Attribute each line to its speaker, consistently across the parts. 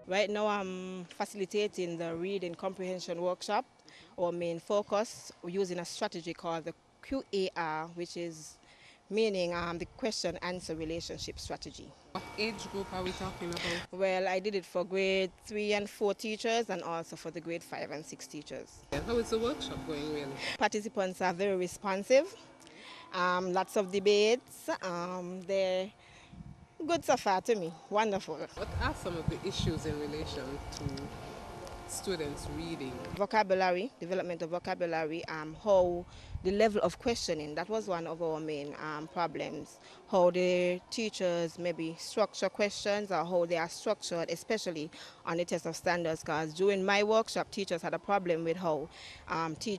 Speaker 1: Right now I'm facilitating the reading comprehension workshop. Our main focus, we're using a strategy called the QAR, which is meaning the question answer relationship strategy.
Speaker 2: What age group are we talking about?
Speaker 1: Well, I did it for grade 3 and 4 teachers and also for the grade 5 and 6 teachers.
Speaker 2: And how is the workshop going really?
Speaker 1: Participants are very responsive, lots of debates. They're good so far to me, wonderful.
Speaker 2: What are some of the issues in relation to students reading?
Speaker 1: Vocabulary, development of vocabulary, how the level of questioning, that was one of our main problems. How the teachers maybe structure questions or how they are structured, especially on the test of standards, because during my workshop, teachers had a problem with how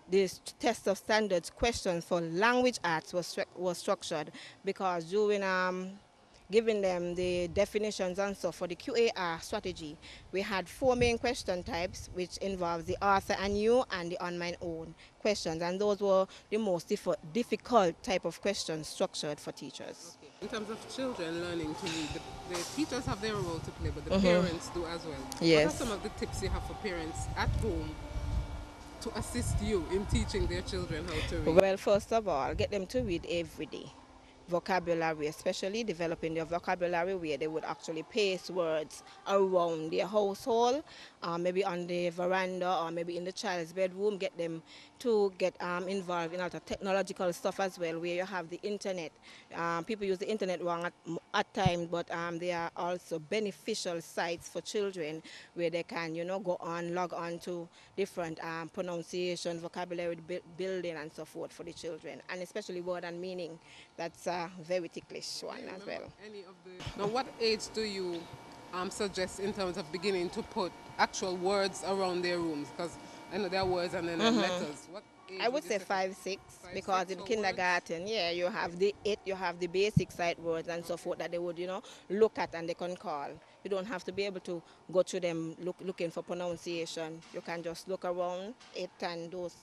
Speaker 1: this test of standards questions for language arts was structured, because during giving them the definitions and stuff for the QAR strategy, we had 4 main question types, which involves the author and you and the on my own questions, and those were the most difficult type of questions structured for teachers.
Speaker 2: Okay. In terms of children learning to read, the teachers have their role to play, but the parents do as well.
Speaker 1: Yes.
Speaker 2: What are some of the tips you have for parents at home to assist you in teaching their children how to read?
Speaker 1: Well, first of all, get them to read every day. Vocabulary, especially developing their vocabulary where they would actually paste words around their household, maybe on the veranda or maybe in the child's bedroom. Get them to get involved in other technological stuff as well, where you have the internet. People use the internet wrong at times, but there are also beneficial sites for children where they can, go on, log on to different pronunciation, vocabulary building and so forth for the children, and especially word and meaning. That's a very ticklish one as well.
Speaker 2: Now, what age do you suggest in terms of beginning to put actual words around their rooms? Because I know there are words and then letters. What age
Speaker 1: I would say 5, 6, because in kindergarten, yeah, you have you have the basic sight words and so forth that they would, look at and they can call. You don't have to be able to go to them looking for pronunciation. You can just look around it and those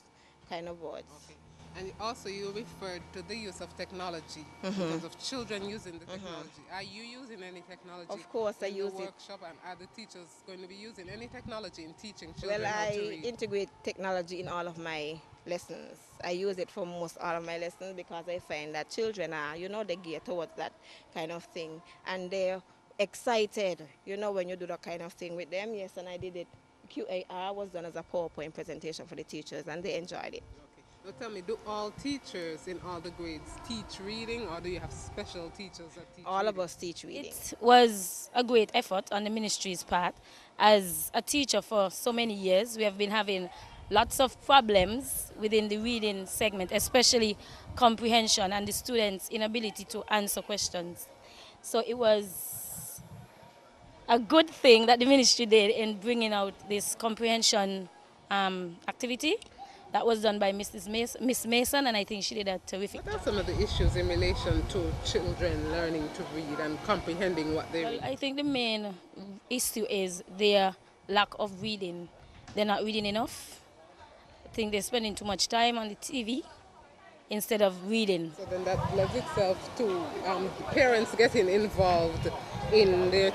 Speaker 1: kind of words.
Speaker 2: Okay. And also you referred to the use of technology in terms of children using the technology. Are you using any technology?
Speaker 1: Of course, I use
Speaker 2: in the
Speaker 1: it.
Speaker 2: workshop, and are the teachers going to be using any technology in teaching children
Speaker 1: Well,
Speaker 2: how to
Speaker 1: I
Speaker 2: read?
Speaker 1: integrate technology in all of my lessons. I use it for most all of my lessons because I find that children are, they gear towards that kind of thing. And they're excited, when you do that kind of thing with them. Yes, and I did it. QAR was done as a PowerPoint presentation for the teachers, and they enjoyed it.
Speaker 2: Okay. Now tell me, do all teachers in all the grades teach reading, or do you have special teachers that teach
Speaker 1: All
Speaker 2: reading?
Speaker 1: of us teach reading.
Speaker 3: It was a great effort on the ministry's part. As a teacher for so many years, we have been having lots of problems within the reading segment, especially comprehension and the students' inability to answer questions. So it was a good thing that the ministry did in bringing out this comprehension activity. That was done by Miss Mason, and I think she did a terrific
Speaker 2: What are
Speaker 3: job.
Speaker 2: some of the issues in relation to children learning to read and comprehending what they
Speaker 3: Well,
Speaker 2: read?
Speaker 3: I think the main issue is their lack of reading. They're not reading enough. I think they're spending too much time on the TV instead of reading.
Speaker 2: So then that lends itself to parents getting involved in their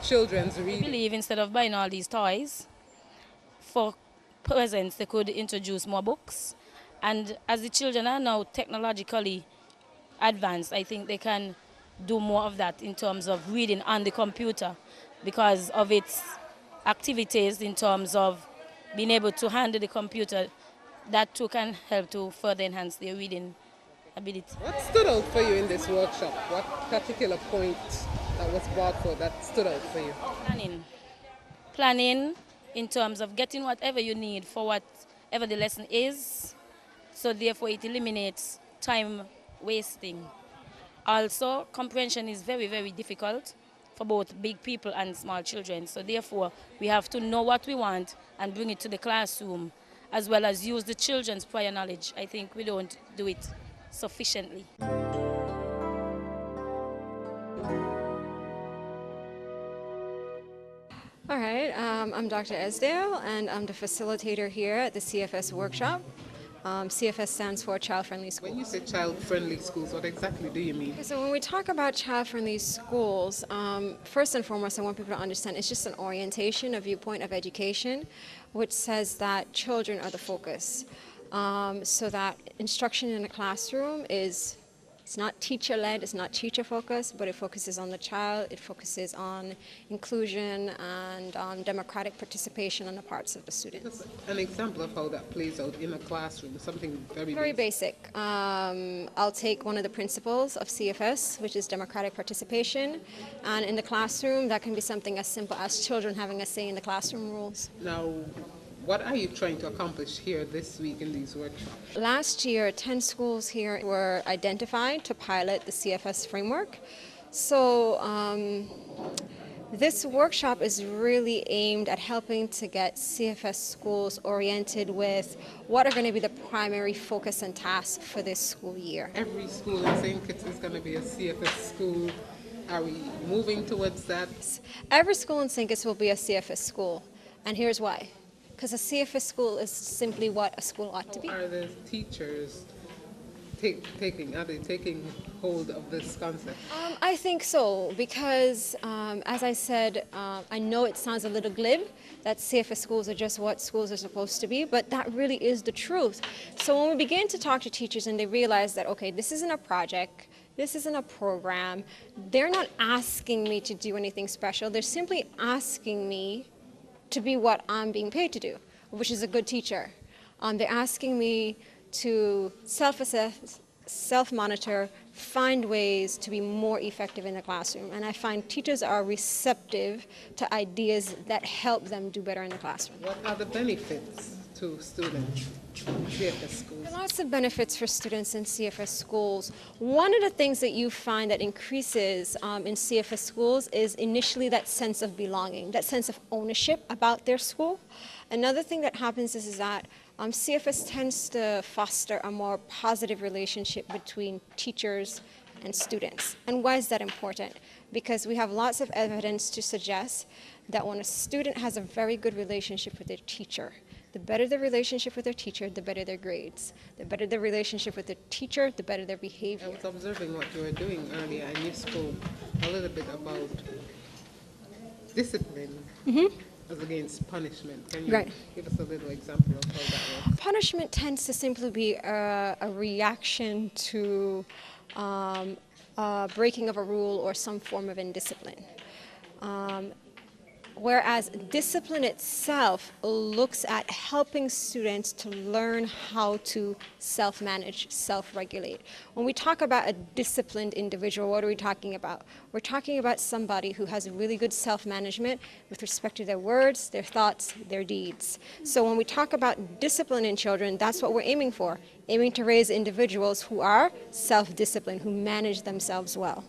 Speaker 2: children's
Speaker 3: I
Speaker 2: reading.
Speaker 3: believe instead of buying all these toys for presents, they could introduce more books. And as the children are now technologically advanced, I think they can do more of that in terms of reading on the computer because of its activities in terms of being able to handle the computer. That too can help to further enhance their reading ability.
Speaker 2: What stood out for you in this workshop? What particular point that was brought forth that stood out for you?
Speaker 3: Planning in terms of getting whatever you need for whatever the lesson is, so therefore it eliminates time wasting. Also, comprehension is very, very difficult for both big people and small children, so therefore we have to know what we want and bring it to the classroom, as well as use the children's prior knowledge. I think we don't do it sufficiently.
Speaker 4: All right, I'm Dr. Esdale, and I'm the facilitator here at the CFS workshop. CFS stands for Child-Friendly Schools.
Speaker 2: When you say child-friendly schools, what exactly do you mean?
Speaker 4: Okay, so when we talk about child-friendly schools, first and foremost, I want people to understand it's just an orientation, a viewpoint of education, which says that children are the focus. So that instruction in the classroom is, it's not teacher-led, it's not teacher-focused, but it focuses on the child, it focuses on inclusion and on democratic participation on the parts of the students.
Speaker 2: Just an example of how that plays out in a classroom, something
Speaker 4: Very basic. I'll take one of the principles of CFS, which is democratic participation, and in the classroom that can be something as simple as children having a say in the classroom rules.
Speaker 2: Now, what are you trying to accomplish here this week in these workshops?
Speaker 4: Last year, 10 schools here were identified to pilot the CFS framework. So this workshop is really aimed at helping to get CFS schools oriented with what are going to be the primary focus and tasks for this school year.
Speaker 2: Every school in St. Kitts is going to be a CFS school. Are we moving towards that?
Speaker 4: Every school in St. Kitts will be a CFS school, and here's why. Because a CFS school is simply what a school ought to be.
Speaker 2: Are the teachers are they taking hold of this concept?
Speaker 4: I think so, because as I said, I know it sounds a little glib that CFS schools are just what schools are supposed to be, but that really is the truth. So when we begin to talk to teachers and they realize that, okay, this isn't a project, this isn't a program, they're not asking me to do anything special, they're simply asking me to be what I'm being paid to do, which is a good teacher. They're asking me to self-assess, self-monitor, find ways to be more effective in the classroom. And I find teachers are receptive to ideas that help them do better in the classroom.
Speaker 2: What are the benefits to students in CFS schools?
Speaker 4: There are lots of benefits for students in CFS schools. One of the things that you find that increases in CFS schools is initially that sense of belonging, that sense of ownership about their school. Another thing that happens is that CFS tends to foster a more positive relationship between teachers and students. And why is that important? Because we have lots of evidence to suggest that when a student has a very good relationship with their teacher, the better the relationship with their teacher, the better their grades. The better the relationship with their teacher, the better their behavior.
Speaker 2: I was observing what you were doing earlier, and you spoke a little bit about discipline as against punishment. Can you give us a little example of how that works?
Speaker 4: Punishment tends to simply be a reaction to breaking of a rule or some form of indiscipline. Whereas discipline itself looks at helping students to learn how to self-manage, self-regulate. When we talk about a disciplined individual, what are we talking about? We're talking about somebody who has really good self-management with respect to their words, their thoughts, their deeds. So when we talk about discipline in children, that's what we're aiming for, aiming to raise individuals who are self-disciplined, who manage themselves well.